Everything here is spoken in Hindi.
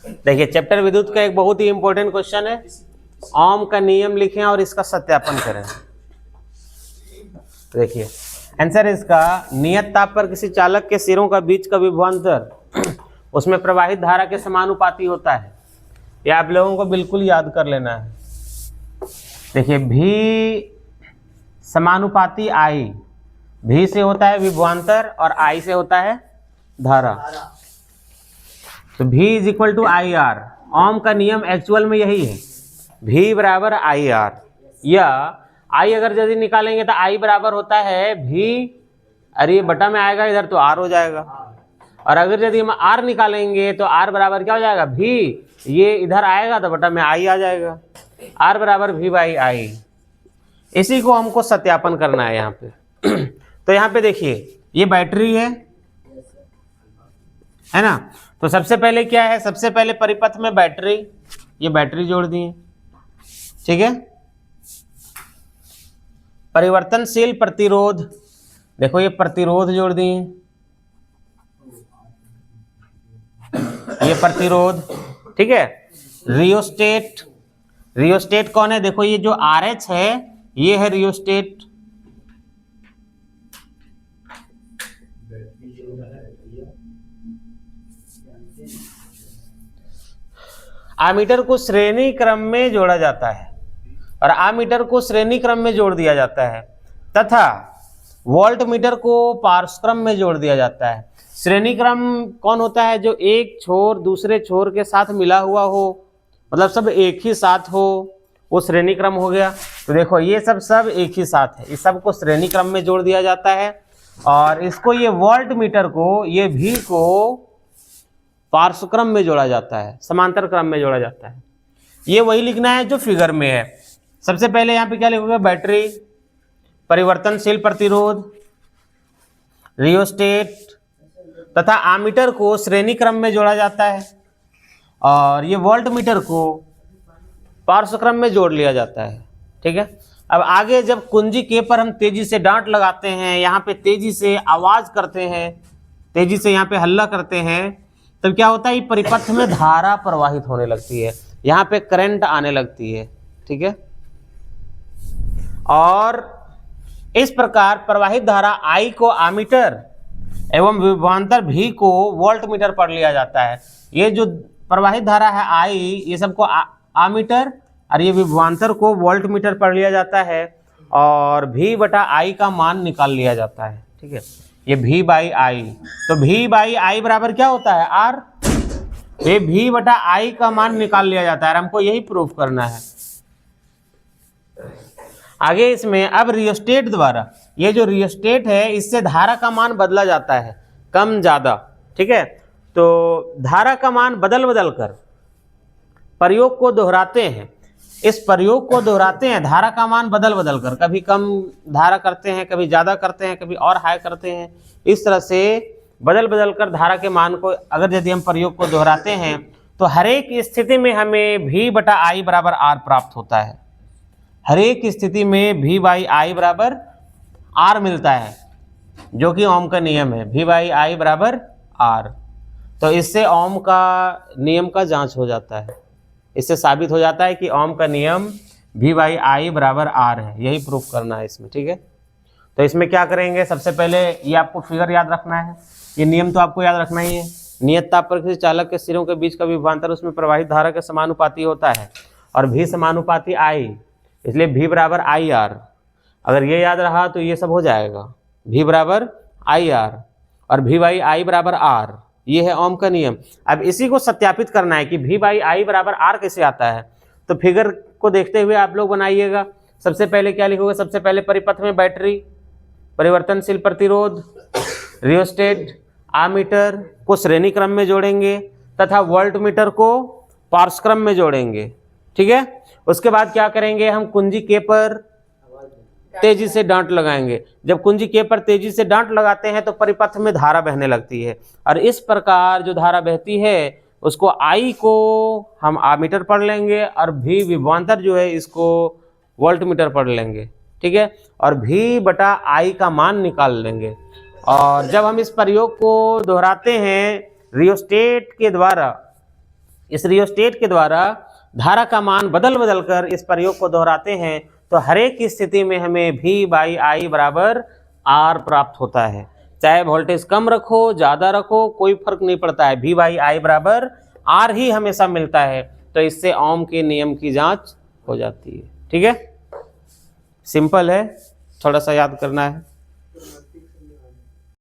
देखिए चैप्टर विद्युत का एक बहुत ही इंपॉर्टेंट क्वेश्चन है, ओम का नियम लिखें और इसका सत्यापन करें। देखिए आंसर इसका, नियत ताप पर किसी चालक के सिरों का बीच का विभवांतर उसमें प्रवाहित धारा के समानुपाती होता है। ये आप लोगों को बिल्कुल याद कर लेना है। देखिए भी समानुपाती आई, भी से होता है विभवांतर और आई से होता है धारा। तो V is equal to I R. Ohm का नियम एक्चुअल में यही है, V बराबर आई आर, या I अगर यदि निकालेंगे तो I बराबर होता है V, अरे ये बटा में आएगा इधर तो R हो जाएगा, और अगर यदि हम R निकालेंगे तो R बराबर क्या हो जाएगा V, ये इधर आएगा तो बटा में I आ जाएगा, R बराबर V बाई आई। इसी को हमको सत्यापन करना है यहाँ पे। तो यहाँ पे देखिए ये बैटरी है ना, तो सबसे पहले क्या है, सबसे पहले परिपथ में बैटरी, ये बैटरी जोड़ दिए, ठीक है। परिवर्तनशील प्रतिरोध, देखो ये प्रतिरोध जोड़ दिए, ये प्रतिरोध, ठीक है। रियोस्टेट, रियोस्टेट कौन है, देखो ये जो RH है ये है रियोस्टेट। आमीटर को श्रेणी क्रम में जोड़ा जाता है और आमीटर को श्रेणी क्रम में जोड़ दिया जाता है, तथा वोल्ट मीटर को पार्श्वक्रम में जोड़ दिया जाता है। श्रेणी क्रम कौन होता है, जो एक छोर दूसरे छोर के साथ मिला हुआ हो, मतलब सब एक ही साथ हो, वो श्रेणी क्रम हो गया। तो देखो ये सब एक ही साथ है, इस सब को श्रेणी क्रम में जोड़ दिया जाता है, और इसको ये वोल्ट मीटर को, ये V को पार्श्वक्रम में जोड़ा जाता है, समांतर क्रम में जोड़ा जाता है। ये वही लिखना है जो फिगर में है। सबसे पहले यहाँ पे क्या लिखोगे, बैटरी, परिवर्तनशील प्रतिरोध, रियोस्टेट तथा आमीटर को श्रेणी क्रम में जोड़ा जाता है, और ये वोल्ट मीटर को पार्श्वक्रम में जोड़ लिया जाता है, ठीक है। अब आगे जब कुंजी के पर हम तेजी से डांट लगाते हैं, यहाँ पे तेजी से आवाज करते हैं, तेजी से यहाँ पे हल्ला करते हैं, तब क्या होता है, ये परिपथ में धारा प्रवाहित होने लगती है, यहाँ पे करंट आने लगती है, ठीक है। और इस प्रकार प्रवाहित धारा I को आमीटर एवं विभवांतर V को वोल्ट मीटर पढ़ लिया जाता है। ये जो प्रवाहित धारा है I, ये सबको आमीटर और ये विभवांतर को वोल्ट मीटर पढ़ लिया जाता है, और V बटा I का मान निकाल लिया जाता है, ठीक है। ये V बाई आई, तो V बाई आई बराबर क्या होता है, R। ये V बटा I का मान निकाल लिया जाता है, हमको यही प्रूफ करना है। आगे इसमें अब रियोस्टेट द्वारा, ये जो रियोस्टेट है इससे धारा का मान बदला जाता है, कम ज्यादा, ठीक है। तो धारा का मान बदल बदल कर प्रयोग को दोहराते हैं, इस प्रयोग को दोहराते हैं, धारा का मान बदल बदल कर, कभी कम धारा करते हैं, कभी ज़्यादा करते हैं, कभी और हाई करते हैं। इस तरह से बदल बदल कर धारा के मान को अगर यदि हम प्रयोग को दोहराते हैं तो हर एक स्थिति में हमें V बटा आई बराबर R प्राप्त होता है। हर एक स्थिति में V बाई आई बराबर R मिलता है, जो कि ओम का नियम है, V बाई आई बराबर R। तो इससे ओम का नियम का जांच हो जाता है, इससे साबित हो जाता है कि ओम का नियम V बाई आई बराबर R है, यही प्रूफ करना है इसमें, ठीक है। तो इसमें क्या करेंगे, सबसे पहले ये आपको फिगर याद रखना है, ये नियम तो आपको याद रखना ही है। नियत ताप पर किसी चालक के सिरों के बीच का विभवांतर उसमें प्रवाहित धारा के समानुपाती होता है, और V समानुपाती I, इसलिए V बराबर आई आर। अगर ये याद रहा तो ये सब हो जाएगा, V बराबर आई आर और V बाई आई बराबर R, ये है ओम का नियम। अब इसी को सत्यापित करना है कि V बाई आई बराबर R कैसे आता है। तो फिगर को देखते हुए आप लोग बनाइएगा। सबसे पहले क्या लिखोगे, सबसे पहले परिपथ में बैटरी, परिवर्तनशील प्रतिरोध, रियोस्टेट, आमीटर को श्रेणी क्रम में जोड़ेंगे तथा वोल्ट मीटर को पार्श्वक्रम में जोड़ेंगे, ठीक है। उसके बाद क्या करेंगे, हम कुंजी के पर तेजी से डांट लगाएंगे। जब कुंजी के पर तेजी से डांट लगाते हैं तो परिपथ में धारा बहने लगती है, और इस प्रकार जो धारा बहती है उसको I को हम आमीटर पढ़ लेंगे, और V विभवांतर जो है इसको वोल्ट मीटर पढ़ लेंगे, ठीक है। और V बटा I का मान निकाल लेंगे। और जब हम इस प्रयोग को दोहराते हैं रियोस्टेट के द्वारा, इस रियोस्टेट के द्वारा धारा का मान बदल बदल कर इस प्रयोग को दोहराते हैं तो हर एक स्थिति में हमें V/I बराबर R प्राप्त होता है। चाहे वोल्टेज कम रखो ज़्यादा रखो कोई फर्क नहीं पड़ता है, V/I बराबर R ही हमेशा मिलता है। तो इससे ओम के नियम की जांच हो जाती है। ठीक है, सिंपल है, थोड़ा सा याद करना है।